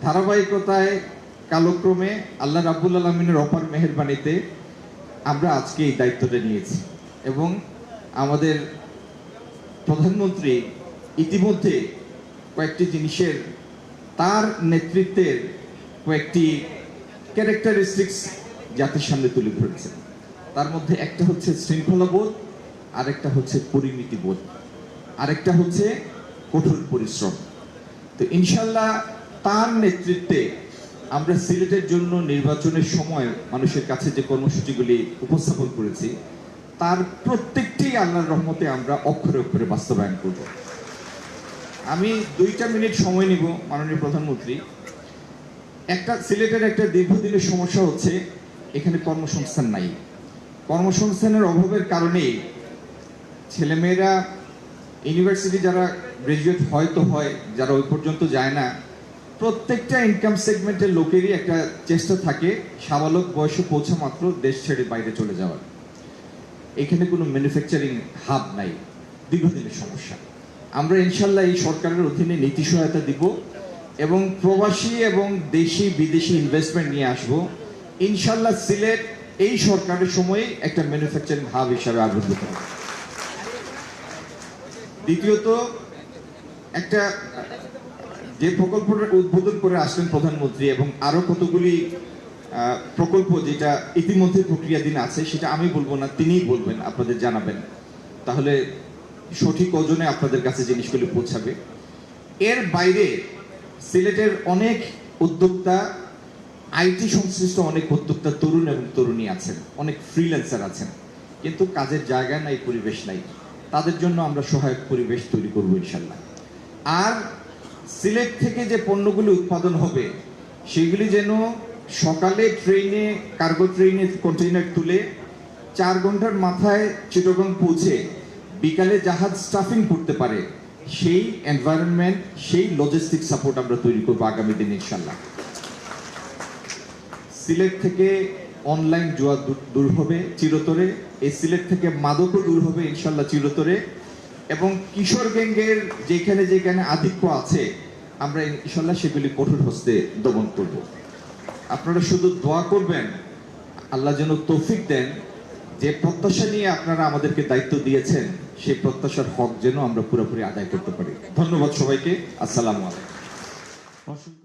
ধারাবাহিকতায় কালক্রমে আল্লাহ রাব্বুল আলামিনের অপার মেহেরবানিতে আমরা আজকে এই দায়িত্বটা নিয়েছি এবং আমাদের প্রধানমন্ত্রী ইতিমধ্যে কয়েকটি জিনিসের তার নেতৃত্বের কয়েকটি ক্যারেক্টারিস্টিক্স জাতির সামনে তুলে ধরেছেন। তার মধ্যে একটা হচ্ছে শৃঙ্খলাবোধ, আরেকটা হচ্ছে পরিমিতিবোধ, আরেকটা হচ্ছে কঠোর পরিশ্রম। তো ইনশাল্লাহ তার নেতৃত্বে আমরা সিলেটের জন্য নির্বাচনের সময় মানুষের কাছে যে কর্মসূচিগুলি উপস্থাপন করেছি তার প্রত্যেকটি আল্লাহর রহমতে আমরা অক্ষরে অক্ষরে বাস্তবায়ন করব। আমি 2টা মিনিট সময় নিব মাননীয় প্রধানমন্ত্রী। সিলেটের একটা দীর্ঘদিনের সমস্যা হচ্ছে এখানে কর্মসংস্থান নাই। কর্মসংস্থানের অভাবের কারণেই ছেলেমেয়েরা ইউনিভার্সিটি যারা গ্রাজুয়েট হয়তো হয়, যারা ওই পর্যন্ত যায় না, প্রত্যেকটা ইনকাম সেগমেন্টের লোকেরই একটা চেষ্টা থাকে সাবালক বয়সে পৌঁছা মাত্র দেশ ছেড়ে বাইরে চলে যাওয়ার। এখানে কোনো ম্যানুফ্যাকচারিং হাব নাই, দীর্ঘদিনের সমস্যা। আমরা ইনশাল্লাহ এই সরকারের অধীনে নীতি সহায়তা দিব এবং প্রবাসী এবং দেশি বিদেশি ইনভেস্টমেন্ট নিয়ে আসবো। ইনশাল্লাহ সিলেট এই সরকারের সময়ে একটা ম্যানুফ্যাকচারিং হাব হিসাবে আবির্ভূত হবে। দ্বিতীয়ত, একটা যে প্রকল্পটা উদ্বোধন করে আসলেন প্রধানমন্ত্রী এবং আরো কতগুলি প্রকল্প যেটা ইতিমধ্যে প্রক্রিয়াধীন আছে, সেটা আমি বলবো না, তিনিই বলবেন, আপনাদের জানাবেন, তাহলে সঠিক ওজনে আপনাদের কাছে জিনিসগুলি পৌঁছাবে। এর বাইরে সিলেটের অনেক উদ্যোক্তা, আইটি সংশ্লিষ্ট অনেক উদ্যোক্তা তরুণ এবং তরুণী আছেন, অনেক ফ্রিল্যান্সার আছেন, কিন্তু কাজের জায়গা নাই, পরিবেশ নাই। তাদের জন্য আমরা সহায়ক পরিবেশ তৈরি করবো ইনশাল্লাহ। আর সিলেট থেকে যে পণ্যগুলি উৎপাদন হবে সেগুলি যেন সকালে ট্রেনে, কার্গো ট্রেনে কন্টেইনার তুলে 4 ঘন্টার মাথায় চিটাগং পৌঁছে বিকালে জাহাজ স্টাফিং করতে পারে, সেই এনভায়রনমেন্ট, সেই লজিস্টিক সাপোর্ট আমরা তৈরি করবো আগামী দিনে ইনশাল্লাহ। সিলেট থেকে অনলাইন জুয়া দূর হবে চিরতরে, এই সিলেট থেকে মাদকও দূর হবে ইনশাল্লাহ চিরতরে, এবং কিশোর গ্যাংয়ের যেখানে যেখানে আধিক্য আছে আমরা ইনশাল্লাহ সেগুলি কঠোর হস্তে দমন করব। আপনারা শুধু দোয়া করবেন আল্লাহ যেন তৌফিক দেন যে প্রত্যাশা নিয়ে আপনারা আমাদেরকে দায়িত্ব দিয়েছেন সেই প্রত্যাশার হক যেন আমরা পুরোপুরি আদায় করতে পারি। ধন্যবাদ সবাইকে। আসসালামু আলাইকুম।